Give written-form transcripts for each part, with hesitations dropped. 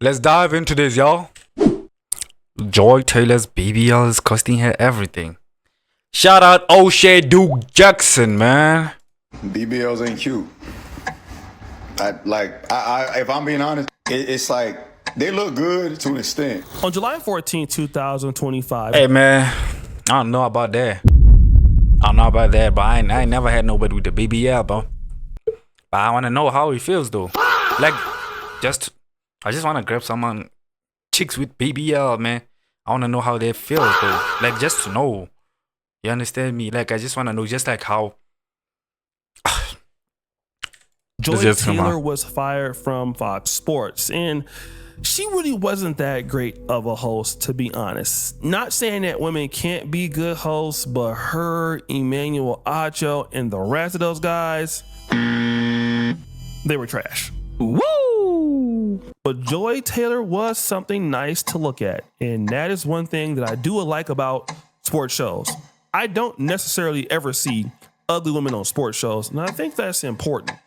Let's dive into this, y'all. Joy Taylor's BBL is costing her everything. Shout out O'Shea Duke Jackson, man. BBLs ain't cute. If I'm being honest, it's like they look good to an extent. On July 14, 2025. Hey, man, I don't know about that. But I ain't never had nobody with the BBL, bro. But I want to know how it feels, though. Like, I just want to grab someone, chicks with BBL, man. I want to know how they feel, though. Like, just to know. You understand me? Like, I just want to know just like how. Joy Taylor was fired from Fox Sports, and she really wasn't that great of a host, to be honest. Not saying that women can't be good hosts, but her, Emmanuel Acho, and the rest of those guys, they were trash. Woo! But Joy Taylor was something nice to look at, and that is one thing that I do like about sports shows. I don't necessarily ever see ugly women on sports shows, and I think that's important.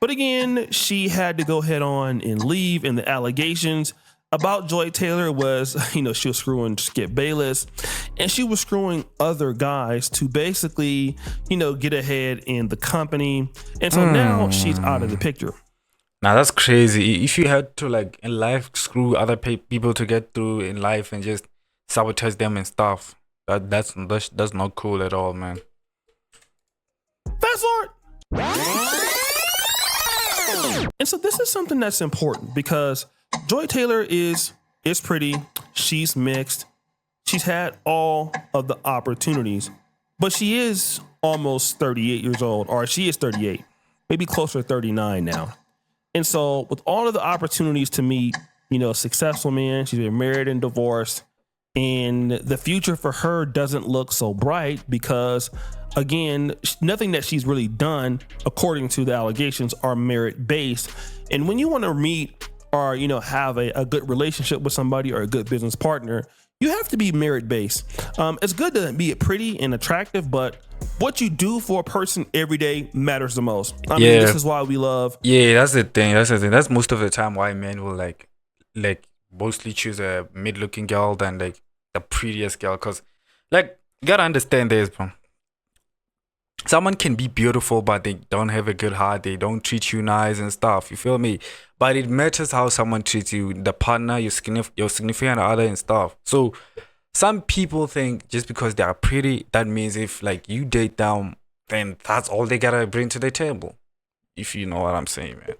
But again, she had to go head on and leave, and the allegations about Joy Taylor was, she was screwing Skip Bayless, and she was screwing other guys to basically, get ahead in the company. And so now she's out of the picture. Now that's crazy. If you had to, like, in life, screw other people to get through in life and just sabotage them and stuff, that's not cool at all, man. Fast forward. And so this is something that's important because Joy Taylor is pretty. She's mixed. She's had all of the opportunities, but she is almost 38 years old, or she is 38, maybe closer to 39 now. And so with all of the opportunities to meet, successful men, she's been married and divorced, and the future for her doesn't look so bright because, again, nothing that she's really done, according to the allegations, are merit-based. And when you want to meet or, have a good relationship with somebody or a good business partner, you have to be merit-based. It's good to be pretty and attractive, but what you do for a person every day matters the most. I mean, this is why we love. Yeah, that's the thing. That's most of the time why men will like mostly choose a mid-looking girl than like the prettiest girl. Cause like, you gotta understand this, bro. Someone can be beautiful, but they don't have a good heart. They don't treat you nice and stuff. You feel me? But it matters how someone treats you, the partner, your significant other and stuff. So some people think just because they are pretty, that means if like you date them, then that's all they gotta bring to the table. If you know what I'm saying, man.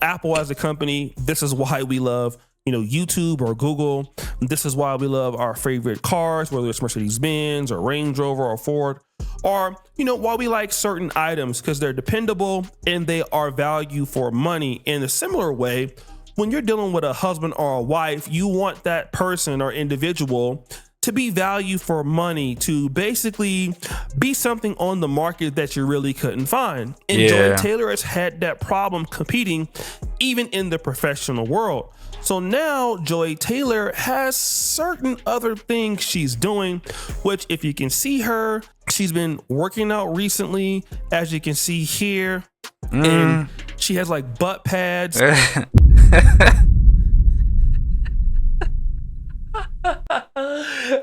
Apple as a company, this is why we love, YouTube or Google. This is why we love our favorite cars, whether it's Mercedes-Benz or Range Rover or Ford, or, why we like certain items because they're dependable and they are value for money. In a similar way, when you're dealing with a husband or a wife, you want that person or individual to be value for money, to basically be something on the market that you really couldn't find. And Joy Taylor has had that problem competing even in the professional world. So now Joy Taylor has certain other things she's doing, which if you can see her, she's been working out recently, as you can see here, and she has like butt pads. Hey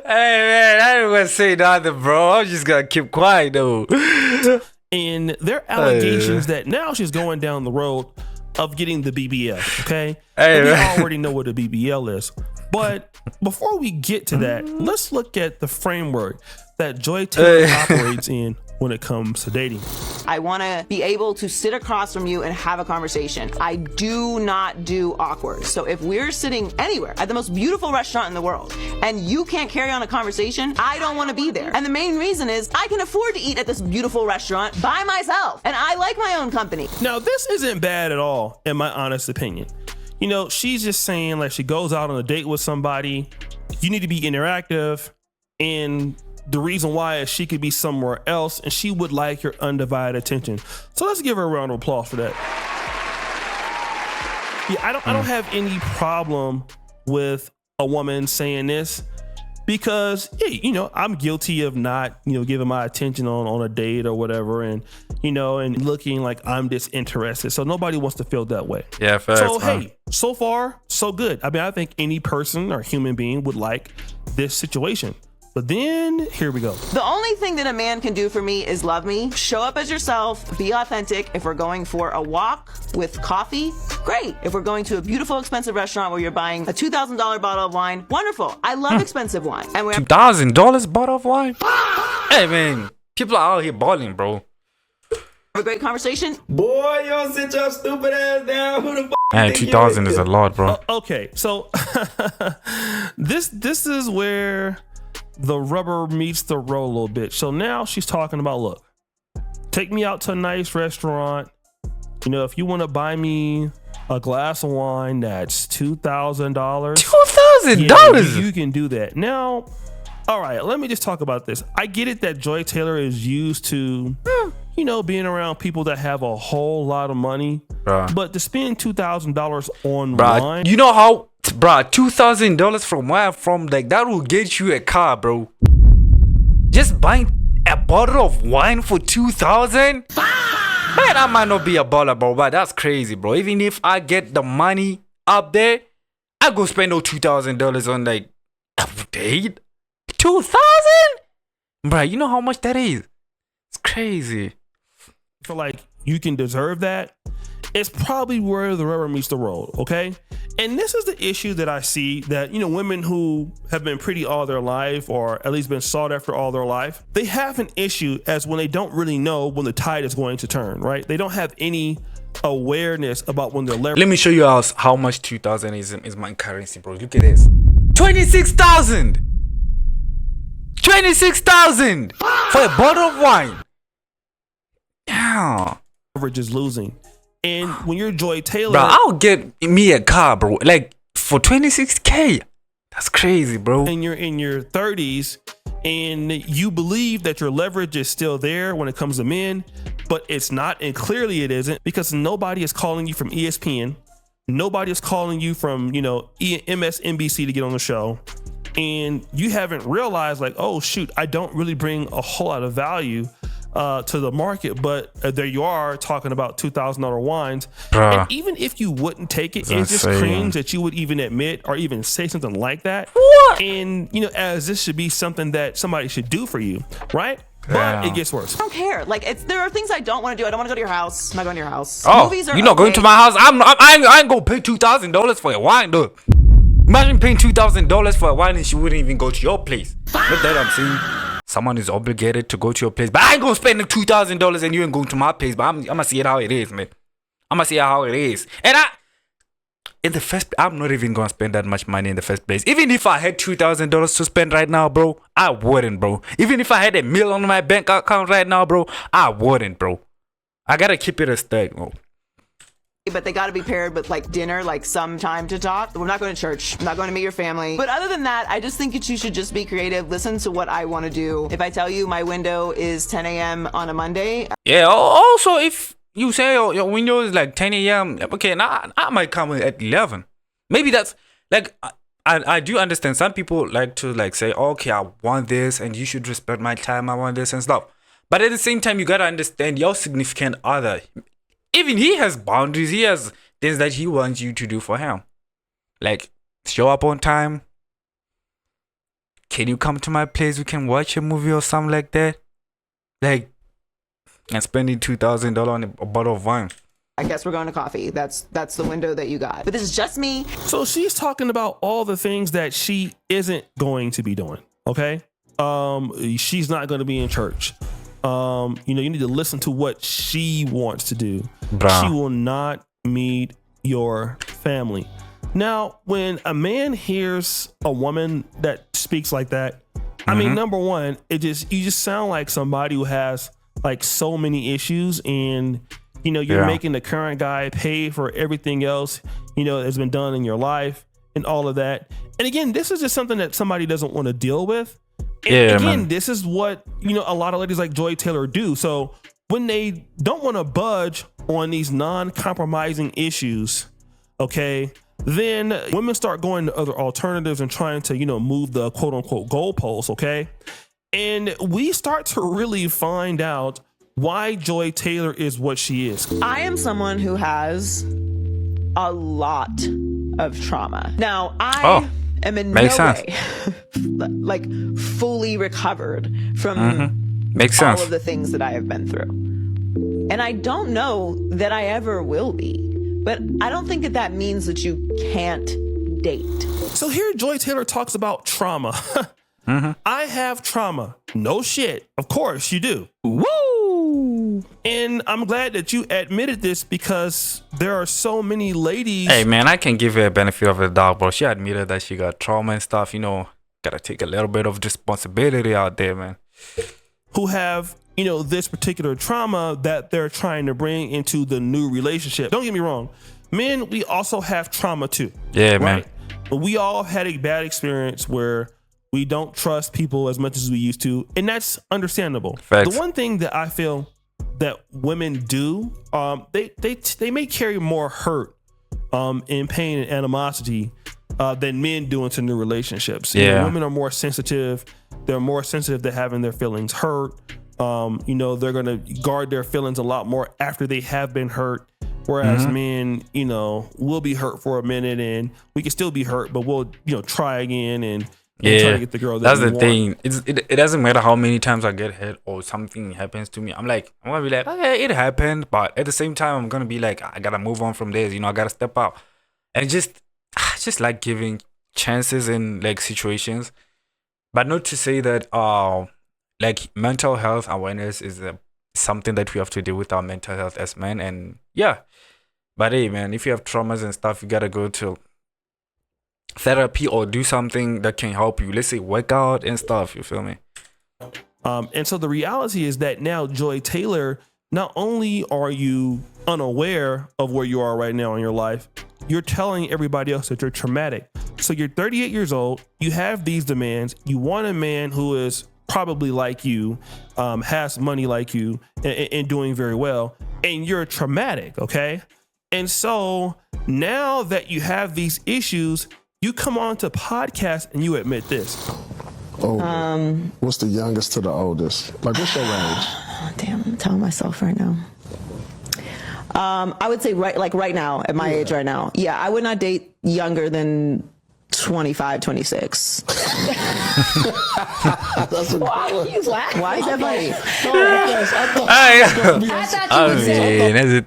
man, I didn't want to say nothing, bro. I'm just gonna keep quiet though. And there are allegations that now she's going down the road of getting the BBL. Okay, we already know what a BBL is, but before we get to that, let's look at the framework that Joy Taylor operates in when it comes to dating. I want to be able to sit across from you and have a conversation. I do not do awkward. So if we're sitting anywhere at the most beautiful restaurant in the world and you can't carry on a conversation, I don't want to be there. And the main reason is I can afford to eat at this beautiful restaurant by myself, and I like my own company. Now, this isn't bad at all, in my honest opinion. She's just saying, like, she goes out on a date with somebody, you need to be interactive, and the reason why is she could be somewhere else and she would like your undivided attention. So let's give her a round of applause for that. Yeah, I don't have any problem with a woman saying this because, hey, I'm guilty of not, giving my attention on a date or whatever. And, and looking like I'm disinterested. So nobody wants to feel that way. Yeah, facts, So, man. hey, so far, so good. I mean, I think any person or human being would like this situation. But then here we go. The only thing that a man can do for me is love me, show up as yourself, be authentic. If we're going for a walk with coffee, great. If we're going to a beautiful, expensive restaurant where you're buying a $2,000 bottle of wine, wonderful. I love expensive wine. And we're $2,000 bottle of wine? Hey, man, people are out here balling, bro. have a great conversation. Boy, y'all sit your stupid ass down. Who the fuck? Man, 2,000 is a lot, bro. Okay, so this is where the rubber meets the road a little bit. So now she's talking about, look, take me out to a nice restaurant. If you want to buy me a glass of wine, that's $2,000. $2,000? You can do that. Now, all right, let me just talk about this. I get it that Joy Taylor is used to, being around people that have a whole lot of money. Bruh. But to spend $2,000 on Bruh, wine. you know how, bruh, $2,000 from where I'm from, like, that will get you a car, bro. Just buying a bottle of wine for $2,000? Man, I might not be a baller, bro, but that's crazy, bro. Even if I get the money up there, I go spend no $2,000 on, like, a date? 2,000? Bruh, you know how much that is? It's crazy. Feel like you can deserve that. It's probably where the rubber meets the road, okay? And this is the issue that I see that, women who have been pretty all their life, or at least been sought after all their life, they have an issue as when they don't really know when the tide is going to turn, right? They don't have any awareness about when they're leveraged. Let me show you how much 2,000 is my currency, bro. Look at this. 26,000! 26,000 for a bottle of wine. Yeah. Leverage is losing. And when you're Joy Taylor, Bro, I'll get me a car, bro. Like for 26K. That's crazy, bro. and you're in your 30s and you believe that your leverage is still there when it comes to men, but it's not, and clearly it isn't, because nobody is calling you from ESPN. Nobody is calling you from, MSNBC to get on the show. And you haven't realized, like, oh shoot, I don't really bring a whole lot of value to the market, but there you are talking about $2,000 wines. Bruh. And even if you wouldn't take it, That's it's just insane. cringe that you would even admit or even say something like that. What? And as this should be something that somebody should do for you, right? But Yeah. it gets worse. I don't care. Like, there are things I don't want to do. I don't want to go to your house. I'm not going to your house. Oh, Movies are you're not going okay. to my house? I ain't gonna pay $2,000 for a wine, though. Imagine paying $2,000 for a wine and she wouldn't even go to your place. Not that I'm saying someone is obligated to go to your place, but I ain't gonna spend the $2,000 and you ain't going to my place. But I'm gonna see it how it is, man. I'm gonna see it how it is. And I'm not even gonna spend that much money in the first place. Even if I had $2,000 to spend right now, bro, I wouldn't, bro. Even if I had $1 million on my bank account right now, bro, I wouldn't, bro. I gotta keep it a stack, bro. But they got to be paired with like dinner, like some time to talk. We're not going to church. I'm not going to meet your family. But other than that, I just think that you should just be creative. Listen to what I want to do. If I tell you my window is 10 a.m. on a Monday. Yeah, also if you say your window is like 10 a.m., okay, now I might come at 11. Maybe that's like, I do understand some people like to like say, okay, I want this and you should respect my time. I want this and stuff. But at the same time, you got to understand your significant other. Even he has boundaries. He has things that he wants you to do for him. Like, show up on time. Can you come to my place? We can watch a movie or something like that. Like, and spending $2,000 on a bottle of wine. I guess we're going to coffee. That's the window that you got. But this is just me. So she's talking about all the things that she isn't going to be doing. Okay. She's not going to be in church. You need to listen to what she wants to do. Bruh. She will not meet your family. Now, when a man hears a woman that speaks like that, I mean, number one, you just sound like somebody who has like so many issues, and you're making the current guy pay for everything else that's been done in your life and all of that. And again, this is just something that somebody doesn't want to deal with. And again, this is what a lot of ladies like Joy Taylor do. So when they don't want to budge on these non-compromising issues, okay, then women start going to other alternatives and trying to move the quote unquote goalposts, okay, and we start to really find out why Joy Taylor is what she is. I am someone who has a lot of trauma. Now, I am in no way like fully recovered from all of the things that I have been through. And I don't know that I ever will be. But I don't think that that means that you can't date. So here Joy Taylor talks about trauma. I have trauma. No shit. Of course you do. Woo! And I'm glad that you admitted this because there are so many ladies. Hey, man, I can give her a benefit of the doubt, bro. She admitted that she got trauma and stuff. You know, gotta take a little bit of responsibility out there, man. Who have, you know, this particular trauma that they're trying to bring into the new relationship. Don't get me wrong. Men, we also have trauma too. Yeah, right? man. We all had a bad experience where we don't trust people as much as we used to, and that's understandable. Facts. The one thing that I feel that women do, they may carry more hurt, and pain and animosity than men do into new relationships. You know, women are more sensitive. They're more sensitive to having their feelings hurt. You know, they're gonna guard their feelings a lot more after they have been hurt. Whereas men, you know, will be hurt for a minute and we can still be hurt, but we'll, you know, try again and try to get the girl that that's we the want. thing. It doesn't matter how many times I get hit or something happens to me. I'm gonna be like, okay, it happened, but at the same time, I'm gonna be like, I gotta move on from this. You know, I gotta step out and just like giving chances in like situations, but not to say that like mental health awareness is something that we have to deal with our mental health as men. And but hey, man, if you have traumas and stuff, you gotta go to therapy or do something that can help you. Let's say work out and stuff. You feel me? And so the reality is that now, Joy Taylor, not only are you unaware of where you are right now in your life, you're telling everybody else that you're traumatic. So you're 38 years old. You have these demands. You want a man who is probably like you, has money like you, and doing very well, and you're traumatic, okay? And so now that you have these issues, you come on to podcast and you admit this. Oh, what's the youngest to the oldest? Like, what's your range? Damn, I'm telling myself right now. I would say right now, at my age right now. Yeah, I would not date younger than 25, 26. That's a Why you laughing? Why is that funny? I mean, as a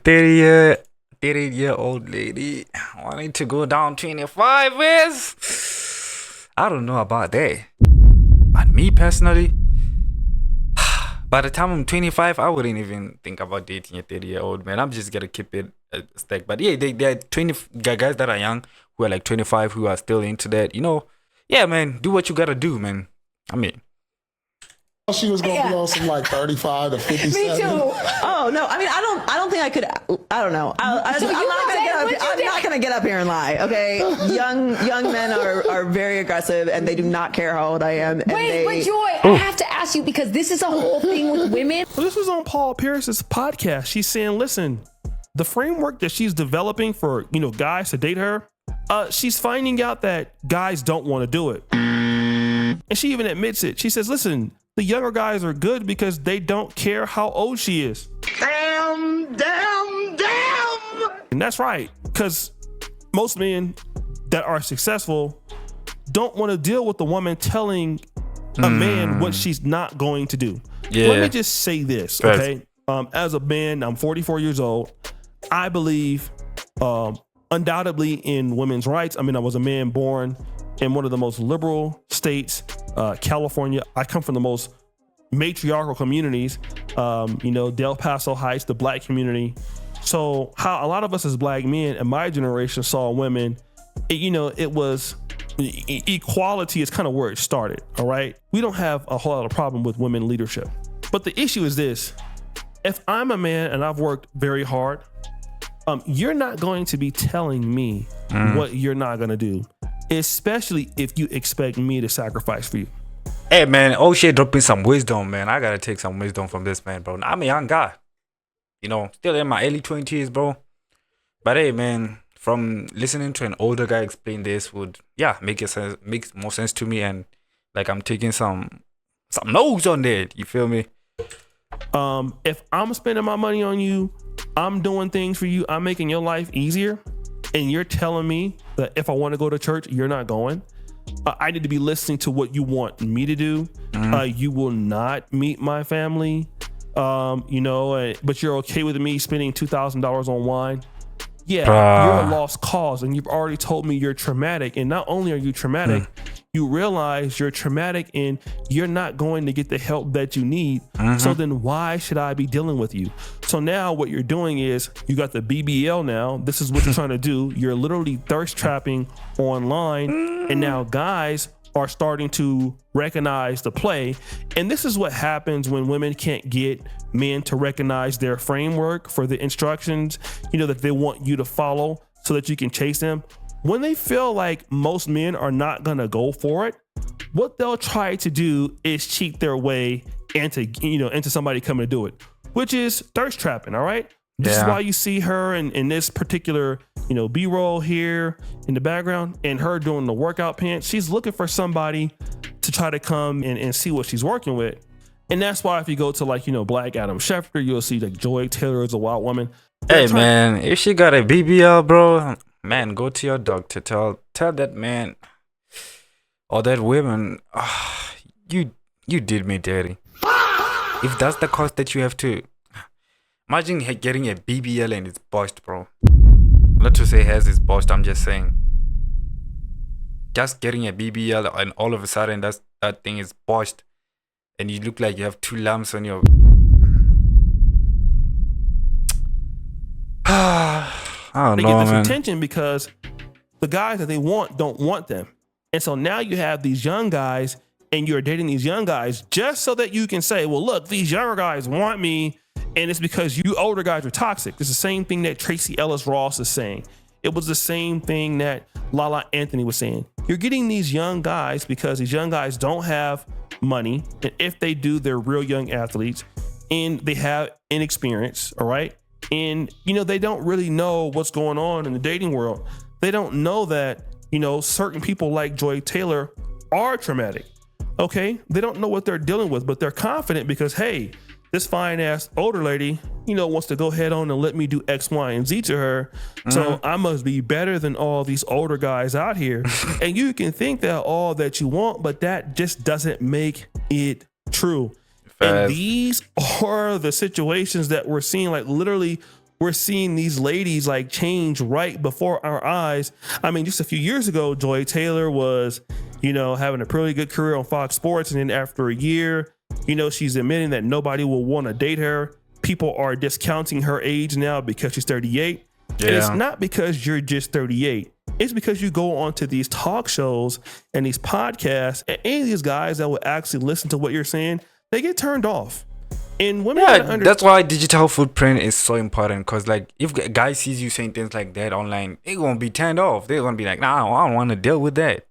30-year-old lady wanting to go down 25 years, I don't know about that. But me personally, by the time I'm 25, I wouldn't even think about dating a 30-year-old, man. I'm just gonna keep it a stack. But yeah, there are 20 guys that are young who are like 25 who are still into that. You know, yeah, man, do what you gotta do, man. I mean, she was gonna be on some like 35 to 57. Me too. Oh no! I mean, I don't think I could. I don't know. I'm not gonna get up here and lie. Okay, young men are very aggressive and they do not care how old I am. And Wait, but Joy, I have to ask you because this is a whole thing with women. Well, this was on Paul Pierce's podcast. She's saying, listen, the framework that she's developing for, you know, guys to date her, she's finding out that guys don't want to do it. And she even admits it. She says, listen, the younger guys are good because they don't care how old she is. Damn. And that's right. Because most men that are successful don't want to deal with the woman telling a man what she's not going to do. Yeah. Let me just say this, okay? As a man, I'm 44 years old. I believe undoubtedly in women's rights. I mean, I was a man born in one of the most liberal states, California. I come from the most matriarchal communities, you know, Del Paso Heights, the black community. So how a lot of us as black men in my generation saw women, it was equality is kind of where it started. All right. We don't have a whole lot of problem with women leadership. But the issue is this. If I'm a man and I've worked very hard, you're not going to be telling me what you're not going to do, especially if you expect me to sacrifice for you. Hey, man, shit, dropping some wisdom, man. I gotta take some wisdom from this man, bro. I'm a young guy, you know, still in my early 20s, bro. But hey, man, from listening to an older guy explain this would, makes more sense to me. And like, I'm taking some notes on that. You feel me? If I'm spending my money on you, I'm doing things for you, I'm making your life easier, and you're telling me that if I want to go to church, you're not going. I need to be listening to what you want me to do. You will not meet my family, but you're okay with me spending $2,000 on wine. Yeah, you're a lost cause, and you've already told me you're traumatic. And not only are you traumatic, you realize you're traumatic and you're not going to get the help that you need. So then why should I be dealing with you? So now what you're doing is you got the BBL now. This is what you're trying to do. You're literally thirst trapping online. And now guys are starting to recognize the play. And this is what happens when women can't get men to recognize their framework for the instructions, that they want you to follow so that you can chase them. When they feel like most men are not gonna go for it, what they'll try to do is cheat their way into somebody coming to do it, which is thirst trapping. All right. This is why you see her in this particular, B-roll here in the background and her doing the workout pants. She's looking for somebody to try to come and see what she's working with. And that's why if you go to Black Adam Schefter, you'll see Joy Taylor is a wild woman. Hey man, if she got a BBL, bro, man, go to your doctor. Tell that man or that woman, you did me dirty. If that's the cost that you have to, imagine getting a BBL and it's botched, bro. Not to say hers is botched, I'm just saying. Just getting a BBL and all of a sudden that thing is botched and you look like you have 2 lumps on your... I don't know, they get this man. attention because the guys that they want don't want them. And so now you have these young guys and you're dating these young guys just so that you can say, well, look, these younger guys want me. And it's because you older guys are toxic. It's the same thing that Tracy Ellis Ross is saying. It was the same thing that Lala Anthony was saying. You're getting these young guys because these young guys don't have money. And if they do, they're real young athletes and they have inexperience. All right. And, they don't really know what's going on in the dating world. They don't know that, certain people like Joy Taylor are traumatic. Okay. They don't know what they're dealing with, but they're confident because, hey, this fine ass older lady, wants to go head on and let me do X, Y, and Z to her. So I must be better than all these older guys out here. And you can think that all that you want, but that just doesn't make it true. And these are the situations that we're seeing. Like literally, we're seeing these ladies change right before our eyes. I mean, just a few years ago, Joy Taylor was, having a pretty good career on Fox Sports. And then after a year, she's admitting that nobody will want to date her. People are discounting her age now because she's 38. Yeah. And it's not because you're just 38. It's because you go onto these talk shows and these podcasts, and any of these guys that will actually listen to what you're saying, they get turned off. And women, that's why digital footprint is so important. Because if a guy sees you saying things like that online, they're gonna be turned off. They're gonna be like, nah, I don't want to deal with that.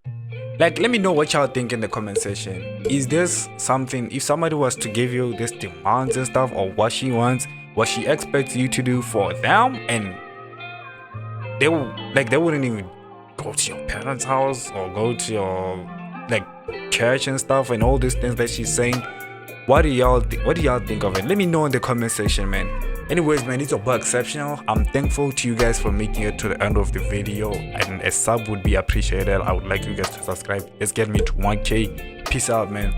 Let me know what y'all think in the comment section. Is this something, if somebody was to give you this demands and stuff, or what she wants, what she expects you to do for them, and they wouldn't even go to your parents' house or go to your church and stuff, and all these things that she's saying. What do y'all think of it? Let me know in the comment section, man. Anyways, man, it's your boy Exceptional. I'm thankful to you guys for making it to the end of the video, and a sub would be appreciated. I would like you guys to subscribe. Let's get me to 1K. Peace out, man.